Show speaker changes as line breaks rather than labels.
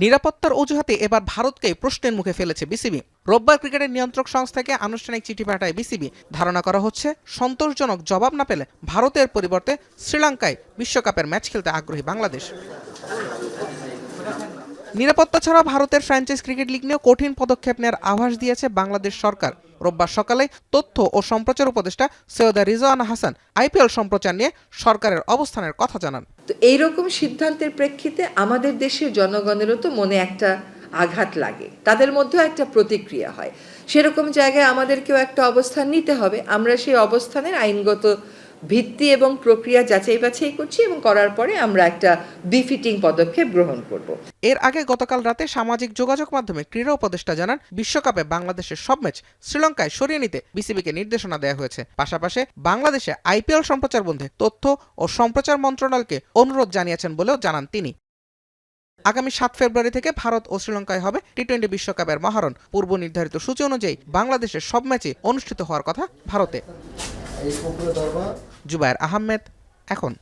নিরাপত্তার অজুহাতে এবার ভারতকেই প্রশ্নের মুখে ফেলেছে বিসিবি। রোববার ক্রিকেটের নিয়ন্ত্রক সংস্থাকে আনুষ্ঠানিক চিঠি পাঠায় বিসিবি। ধারণা করা হচ্ছে সন্তোষজনক জবাব না পেলে ভারতের পরিবর্তে শ্রীলঙ্কায় বিশ্বকাপের ম্যাচ খেলতে আগ্রহী বাংলাদেশ। নিরাপত্তা ছাড়া ভারতের ফ্র্যাঞ্চাইজ ক্রিকেট লিগ নিয়েও কঠিন পদক্ষেপ নেওয়ার আভাস দিয়েছে বাংলাদেশ সরকার। রোববার সকালে তথ্য ও সম্প্রচার উপদেষ্টা সৈয়দা রিজওয়ানা হাসান আইপিএল সম্প্রচার নিয়ে সরকারের অবস্থানের কথা জানান।
তো এইরকম সিদ্ধান্তের প্রেক্ষিতে আমাদের দেশের জনগণেরও তো মনে একটা আঘাত লাগে, তাদের মধ্যেও একটা প্রতিক্রিয়া হয়। সেরকম জায়গায় আমাদেরকেও একটা অবস্থান নিতে হবে। আমরা সেই অবস্থানের আইনগত ভিত্তি এবং প্রক্রিয়া যাচাই বাছাই করছি এবং করার পরে আমরা একটা বিফিটিং পদক্ষেপ গ্রহণ করব।
এর আগে গতকাল রাতে সামাজিক যোগাযোগ মাধ্যমে ক্রীড়া উপদেষ্টা জানান, বিশ্বকাপে বাংলাদেশের সব ম্যাচ শ্রীলঙ্কায় সরিয়ে নিতে বিসিবিকে নির্দেশনা দেওয়া হয়েছে। পাশাপাশি বাংলাদেশে আইপিএল সম্প্রচার বন্ধে তথ্য ও সম্প্রচার মন্ত্রণালয়কে অনুরোধ জানিয়েছেন বলেও জানান তিনি। আগামী 7 ফেব্রুয়ারি থেকে ভারত ও শ্রীলঙ্কায় হবে টি-20 বিশ্বকাপের মহারণ। পূর্ব নির্ধারিত সূচি অনুযায়ী বাংলাদেশের সব ম্যাচই অনুষ্ঠিত হওয়ার কথা ভারতে। জুবায়ের আহমেদ, এখন।